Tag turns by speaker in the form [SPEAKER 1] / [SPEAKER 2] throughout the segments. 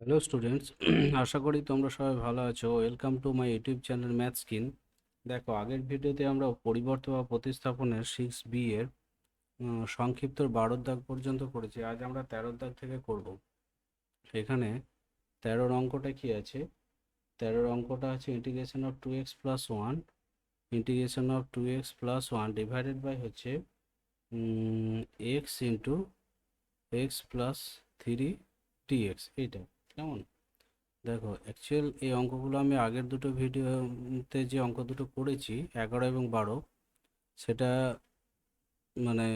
[SPEAKER 1] Hello students, আশা করি তোমরা সবাই ভালো আছো। Welcome to my YouTube channel math skin. দেখো, আগের ভিডিওতে আমরা পরিবর্তন বা প্রতিস্থাপনের 6B এর সংক্ষিপ্ত 12 দাগ পর্যন্ত করেছি। আজ আমরা 13 দাগ থেকে করব। এখানে 13 অঙ্কটা কি আছে? 13 অঙ্কটা আছে integration of 2x plus 1, integration of 2x plus 1 divided by হচ্ছে x into x plus 3 dx। এইটা কেমন? দেখো, অ্যাকচুয়াল এই অঙ্কগুলো আমি আগের দুটো ভিডিওতে যে অঙ্ক দুটো করেছি 11 এবং 12, সেটা মানে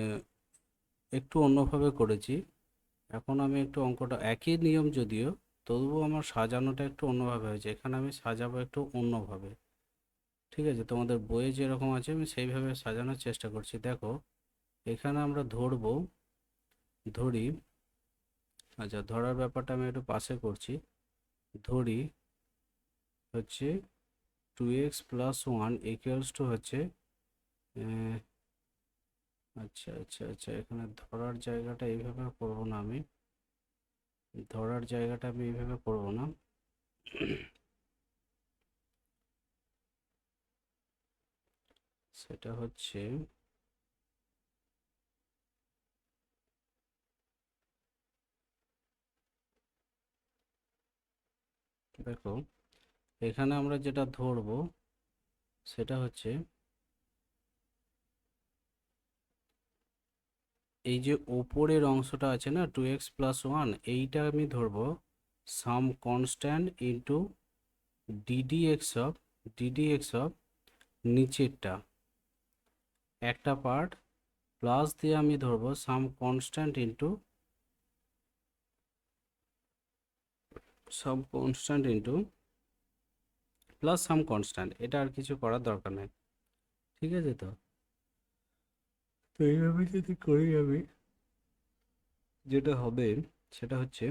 [SPEAKER 1] একটু অন্যভাবে করেছি। এখন আমি একটু অঙ্কটা একই নিয়ম যদিও, তবুও আমার সাজানোটা একটু অন্যভাবে হয়েছে। এখানে আমি সাজাবো একটু অন্যভাবে। ঠিক আছে, তোমাদের বইয়ে যেরকম আছে আমি সেইভাবে সাজানোর চেষ্টা করছি। দেখো, এখানে আমরা ধরি। আচ্ছা, ধরার ব্যাপারটা আমি একটু পাশে করছি। ধরি হচ্ছে 2x প্লাস 1 ইকুয়ালস টু হচ্ছে আচ্ছা আচ্ছা আচ্ছা, এখানে ধরার জায়গাটা এইভাবে করব না। আমি এইভাবে করব না। সেটা হচ্ছে, দেখো, এখানে আমরা যেটা ধরব সেটা হচ্ছে এই যে ওপরের অংশটা আছে না 2x প্লাস 1, এইটা আমি ধরব some constant into d d x of নিচেরটা একটা পার্ট, প্লাস দিয়ে আমি ধরবো some constant into plus some constant. এটা আর কিছু করার দরকার নেই। ঠিক আছে? তো এইভাবে যদি করি আমি, যেটা হবে সেটা হচ্ছে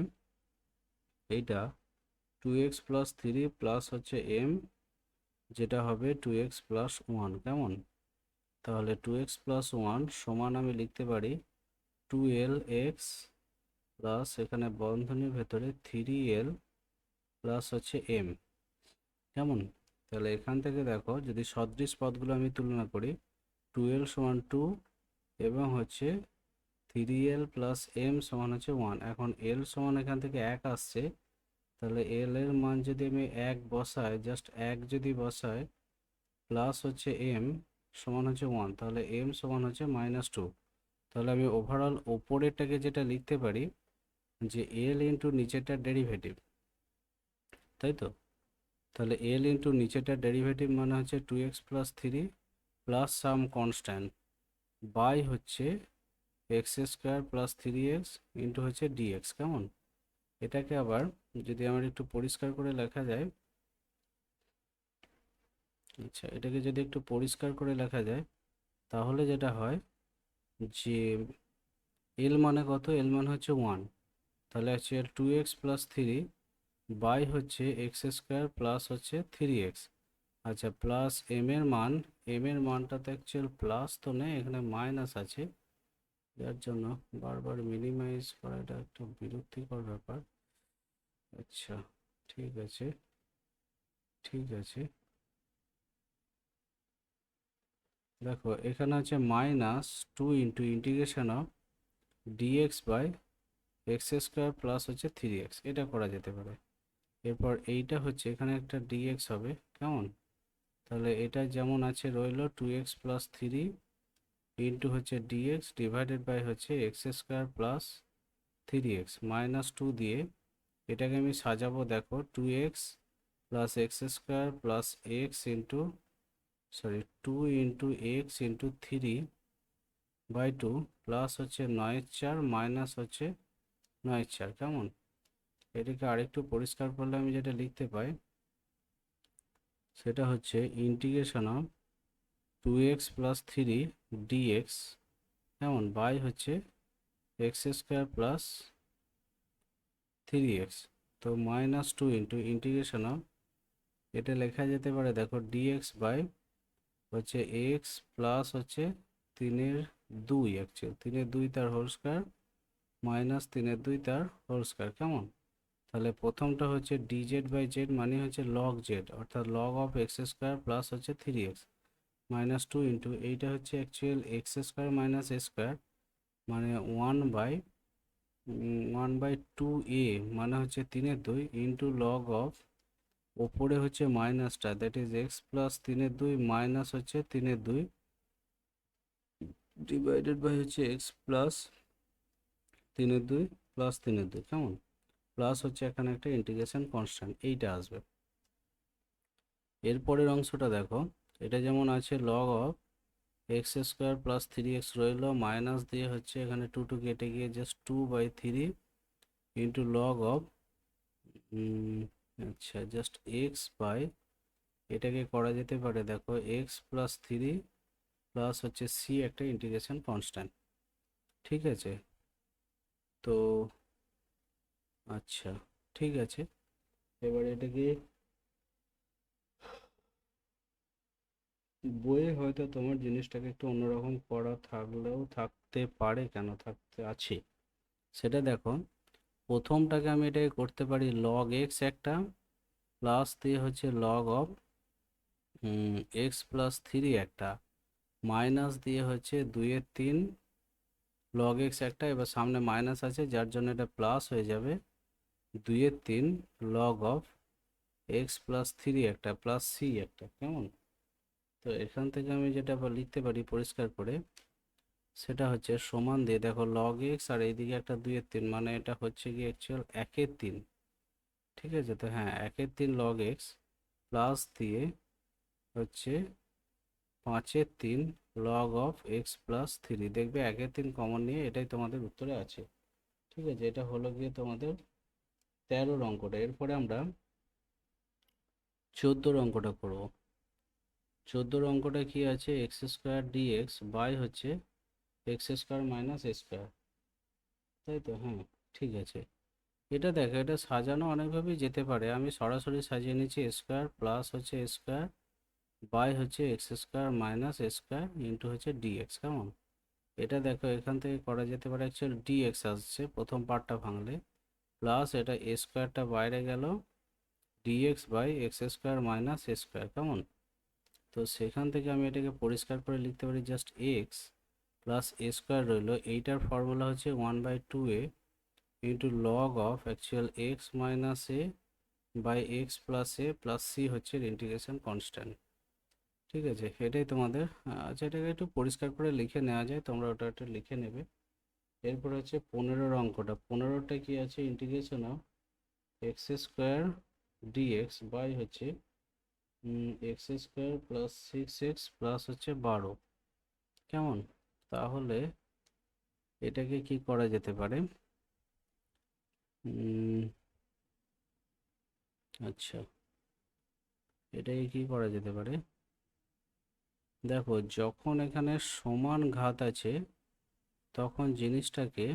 [SPEAKER 1] এইটা 2x প্লাস 3 প্লাস হচ্ছে m, যেটা হবে 2x প্লাস 1। কেমন? তাহলে 2x প্লাস 1 সমান আমি লিখতে পারি 2lx প্লাস এখানে বন্ধনীর ভেতরে 3l প্লাস হচ্ছে m। কেমন? তাহলে এখান থেকে দেখো, যদি সদৃশ পদগুলো আমি তুলনা করি, 2l সমান 2 এবং হচ্ছে 3l প্লাস m সমান হচ্ছে 1। এখন l সমান এখান থেকে 1 আসছে, তাহলে l এর মান যদি আমি 1 বসাই, জাস্ট 1 যদি বসাই, প্লাস হচ্ছে m সমান হচ্ছে 1, তাহলে m সমান হচ্ছে -2। তাহলে আমি ওভারঅল ওপরেরটাকে যেটা লিখতে পারি যে l ইন্টু নিচেরটার ডেরিভেটিভ, তাই তো? তাহলে l ইন্টু নিচেরটার ডেরিভেটিভ মানে হচ্ছে 2x plus 3 plus some constant by হচ্ছে x square plus 3x into হচ্ছে ডিএক্স। কেমন? এটাকে আবার যদি আমার একটু পরিষ্কার করে লেখা যায়, আচ্ছা, এটাকে যদি একটু পরিষ্কার করে লেখা যায়, তাহলে যেটা হয় যে এল মানে কত? এল মানে হচ্ছে 1। তাহলে অ্যাকচুয়াল 2x প্লাস 3 বাই হচ্ছে এক্স স্কোয়ার প্লাস হচ্ছে 3x। আচ্ছা, প্লাস এম এর মানটা তো অ্যাকচুয়াল প্লাস তো নেই, এখানে মাইনাস আছে, যার জন্য বারবার মিনিমাইজ করাটা একটু বিরক্তিকর ব্যাপার। আচ্ছা, ঠিক আছে, ঠিক আছে। দেখো, এখানে আছে -2 into integration of dx by x square plus হচ্ছে 3x। এটা করা যেতে পারে। এরপর এইটা হচ্ছে এখানে একটা ডিএক্স হবে। কেমন? তাহলে এটা যেমন আছে রইল 2x প্লাস 3 ইন্টু হচ্ছে ডিএক্স ডিভাইডেড বাই হচ্ছে এক্স স্কোয়ার প্লাস 3x -2 দিয়ে এটাকে আমি সাজাবো। দেখো, 2x plus x square plus x into 2 into x into 3/2 plus হচ্ছে 9/4 মাইনাস হচ্ছে 9/4। কেমন? এটাকে আরেকটু পরিষ্কার করলে আমি যেটা লিখতে পাই সেটা হচ্ছে integration of 2x plus 3 dx, কেমন, বাই হচ্ছে এক্স স্কোয়ার প্লাস 3x। তো -2 ইন্টু ইন্টিগ্রেশন অফ, এটা লেখা যেতে পারে, দেখো, ডিএক্স বাই হচ্ছে এক্স প্লাস হচ্ছে 3/2, অ্যাকচুয়াল 3/2 তার হোল স্কোয়ার মাইনাস 3/2 তার হোল স্কোয়ার। কেমন? তাহলে প্রথমটা হচ্ছে dz বাই জেড মানে হচ্ছে লগ জেড, অর্থাৎ log of x square plus হচ্ছে 3x মাইনাস 2 ইন্টু এইটা হচ্ছে অ্যাকচুয়াল এক্স স্কোয়ার মাইনাস এ স্কোয়ার মানে 1/2a মানে হচ্ছে 3/2 ইন্টু লগ অফ ওপরে হচ্ছে মাইনাসটা, that is x plus 3/2 minus হচ্ছে 3/2 ডিভাইডেড বাই হচ্ছে এক্স প্লাস 3/2 প্লাস 3/2, কেমন? প্লাস হচ্ছে এখানে একটা ইন্টিগ্রেশন কনস্ট্যান্ট এইটা আসবে। এরপরের অংশটা দেখো, এটা যেমন আছে log of x square plus 3x রইল, মাইনাস দিয়ে হচ্ছে এখানে 2 কেটে গিয়ে জাস্ট 2/3 ইন্টু লগ অফ আচ্ছা জাস্ট এক্স বাই, এটাকে করা যেতে পারে দেখো এক্স প্লাস 3 প্লাস হচ্ছে সি একটা ইন্টিগ্রেশন কনস্ট্যান্ট, ঠিক আছে? তো আচ্ছা ঠিক আছে, এবার এটাকে বইয়ে হয়তো তোমার জিনিসটাকে একটু অন্যরকম করা থাকলেও থাকতে পারে, কেন থাকতে আছে সেটা দেখো। প্রথমটাকে আমি এটাকে করতে পারি লগ এক্স একটা প্লাস দিয়ে হচ্ছে লগ অফ এক্স প্লাস 3 একটা মাইনাস দিয়ে হচ্ছে 2/3 লগ এক্স একটা, এবার সামনে মাইনাস আছে যার জন্য এটা প্লাস হয়ে যাবে 2/3 লগ অফ এক্স প্লাস 3 একটা প্লাস সি একটা, কেমন? তো এখান থেকে আমি যেটা লিখতে পারি পরিষ্কার করে সেটা হচ্ছে সমান দিয়ে দেখো লগ এক্স আর এইদিকে একটা 2/3 মানে এটা হচ্ছে কি অ্যাকচুয়াল 1/3, ঠিক আছে? তো হ্যাঁ 1/3 লগ এক্স প্লাস দিয়ে হচ্ছে 5/3 লগ অফ এক্স প্লাস 3, দেখবে 1/3 কমন নিয়ে এটাই তোমাদের উত্তরে আছে, ঠিক আছে? এটা হলো গিয়ে তোমাদের 13 অঙ্কটা। এরপরে আমরা 14 অঙ্কটা করব। 14 অঙ্কটা কি আছে, এক্স স্কোয়ার ডিএক্স বাই হচ্ছে এক্স স্কোয়ার মাইনাস এ স্কোয়ার, তাই তো? হ্যাঁ ঠিক আছে, এটা দেখো এটা সাজানো অনেকভাবেই যেতে পারে, আমি সরাসরি সাজিয়ে নিচ্ছি স্কোয়ার প্লাস হচ্ছে স্কোয়ার বাই হচ্ছে x square minus square into হচ্ছে ডিএক্স, কেমন? এটা দেখো এখান থেকে করা যেতে পারে অ্যাকচুয়াল ডিএক্স আসছে প্রথম পার্টটা ভাঙলে, প্লাস এটা এ স্কোয়ারটা বাইরে গেল dx by x square minus square, কেমন? তো সেখান থেকে আমি এটাকে পরিষ্কার করে লিখতে পারি just x plus a square রইল, এইটার ফর্মুলা হচ্ছে 1/2a into log of actual x minus a by x plus a plus c হচ্ছে ইন্টিগ্রেশন কনস্ট্যান্ট, ঠিক আছে? এটাই তোমাদের আচ্ছা এটাকে একটু পরিষ্কার করে লিখে নেওয়া যায়, তোমরা ওটা একটু লিখে নেবে। এরপর হচ্ছে 15 অঙ্কটা। 15টা কি আছে, integration of x square d x by হচ্ছে x square plus 6x plus হচ্ছে 12, কেমন? তাহলে এটাকে কি করা যেতে পারে, আচ্ছা এটাকে কি করা যেতে পারে, দেখো যখন এখানে সমান ঘাত আছে তখন জিনিসটাকে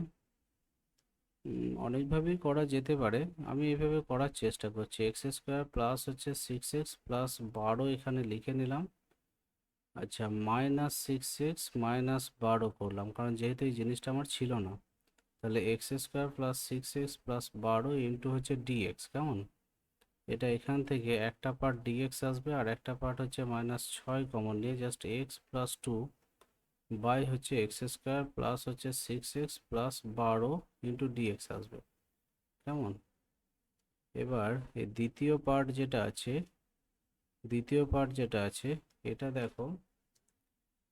[SPEAKER 1] অনেকভাবেই করা যেতে পারে, আমি এইভাবে করার চেষ্টা করছি। এক্স স্কোয়ার প্লাস হচ্ছে 6x প্লাস 12 এখানে লিখে নিলাম, আচ্ছা মাইনাস 6x মাইনাস 12 করলাম, কারণ যেহেতু এই জিনিসটা আমার ছিল না। তাহলে x square plus 6x plus 12 into হচ্ছে ডিএক্স, কেমন? এটা এখান থেকে একটা পার্ট ডিএক্স আসবে আর একটা পার্ট হচ্ছে -6 কমন নিয়ে জাস্ট এক্স প্লাস 2 বাই হচ্ছে এক্স স্কোয়ার প্লাস হচ্ছে 6x প্লাস 12 ইন্টু ডিএক্স আসবে, কেমন? এবার এই দ্বিতীয় পার্ট যেটা আছে এটা দেখো,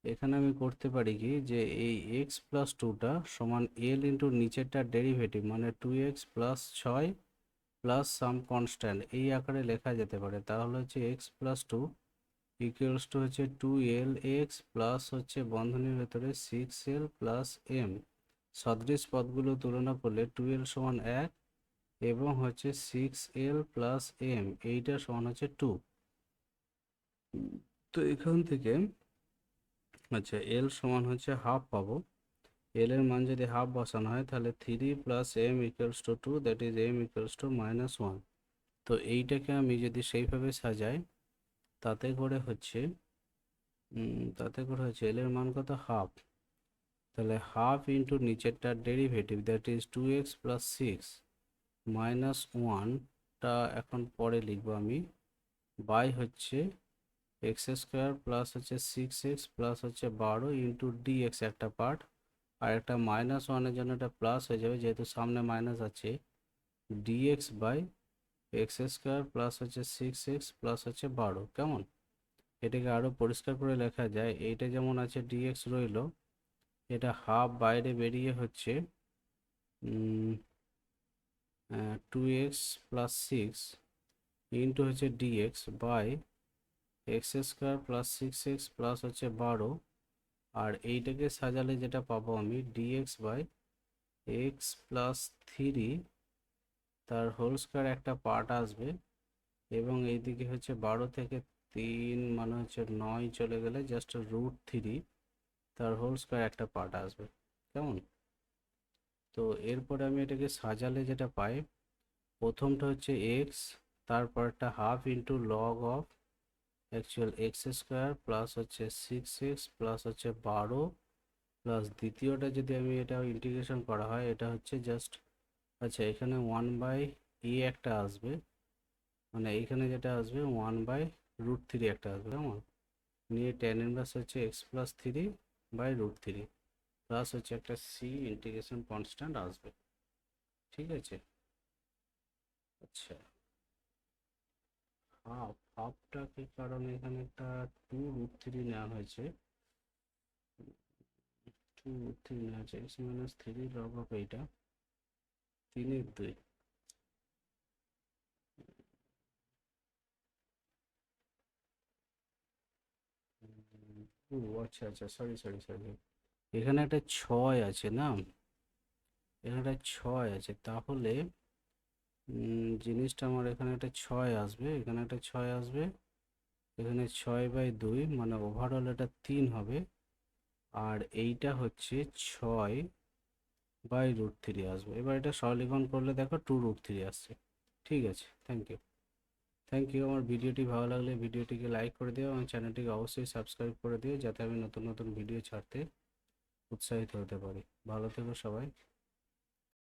[SPEAKER 1] এখানে আমি করতে পারি কি যে এই এক্স প্লাস 2টা সমান এল ইন্টু নিচেরটা ডেরিভেটিভ মানে 2x plus 6 plus some constant এই আকারে লেখা যেতে পারে। তাহলে হচ্ছে এক্স প্লাস 2 ইকুয়ালস টু হচ্ছে 2l(x) প্লাস হচ্ছে বন্ধনীর ভেতরে 6l প্লাস m, সদৃশ পদগুলো তুলনা করলে 2l সমান 1 এবং হচ্ছে 6l প্লাস m এইটা সমান হচ্ছে 2। তো এখান থেকে আচ্ছা এল সমান হচ্ছে হাফ পাবো, এল এর মান যদি হাফ বসানো হয় তাহলে 3 plus m equals to 2, that is m equals to -1। তো এইটাকে আমি যদি সেইভাবে সাজাই তাতে করে হচ্ছে এল এর মান কত, হাফ, তাহলে হাফ ইন্টু নিচেরটার derivative that is 2x plus 6 -1টা এখন পরে লিখবো আমি, বাই হচ্ছে এক্স স্কোয়ার প্লাস হচ্ছে 6x প্লাস হচ্ছে 12 ইন্টু ডিএক্স একটা পার্ট, আর একটা -1-এর জন্য এটা প্লাস হয়ে যাবে যেহেতু সামনে মাইনাস আছে, dx by x square plus হচ্ছে 6x প্লাস হচ্ছে 12। কেমন? এটাকে আরও পরিষ্কার করে লেখা যায়, এইটা যেমন আছে ডিএক্স রইল, এটা হাফ বাইরে বেরিয়ে হচ্ছে 2x প্লাস 6 ইন্টু হচ্ছে dx by x square plus 6x plus হচ্ছে 12, আর এইটাকে সাজালে যেটা পাবো আমি ডিএক্স বাই এক্স প্লাস 3 তার হোল স্কোয়ার একটা পার্ট আসবে, এবং এইদিকে হচ্ছে 12 থেকে 3 মানে হচ্ছে 9 চলে গেলে জাস্ট √3 তার হোল স্কোয়ার একটা পার্ট আসবে। কেমন? তো এরপরে আমি এটাকে সাজালে যেটা পাই, প্রথমটা হচ্ছে এক্স, তারপরটা half into log of actual x square plus হচ্ছে 6x প্লাস হচ্ছে 12, প্লাস দ্বিতীয়টা যদি আমি এটা ইন্টিগ্রেশন করা হয় এটা হচ্ছে জাস্ট, আচ্ছা এখানে 1/e একটা আসবে, মানে এইখানে যেটা আসবে 1/√3 একটা আসবে। কেমন? নিয়ে tan ইনভার্স হচ্ছে এক্স প্লাস 3/√3 প্লাস হচ্ছে একটা সি ইন্টিগ্রেশন কনস্ট্যান্ট আসবে। ঠিক আছে? আচ্ছা, হাফটা কি কারণ এখানে একটা 2√3 নেওয়া হয়েছে, 2√3 নেওয়া হয়েছে, এক্স মাইনাস 3 লগ অফ এইটা 3/2। ও আচ্ছা আচ্ছা, সরি সরি সরি, এখানে একটা 6 আছে না, এখানে একটা 6 আছে, তাহলে জিনিসটা আমার এখানে একটা 6 আসবে, এখানে একটা 6 আসবে, এখানে 6/2 মানে ওভারঅল এটা 3 হবে, আর এইটা হচ্ছে 6/√3 আসবে। এবার এটা সরলীকরণ করলে দেখো 2√3 আসছে। ঠিক আছে, থ্যাংক ইউ। Thank you. আমার ভিডিওটি ভালো লাগলে ভিডিওটিকে লাইক করে দিও এবং চ্যানেলটিকে অবশ্যই সাবস্ক্রাইব করে দিও, যাতে আমি নতুন নতুন ভিডিও ছাড়তে উৎসাহিত হতে পারি। ভালো থেকো সবাই।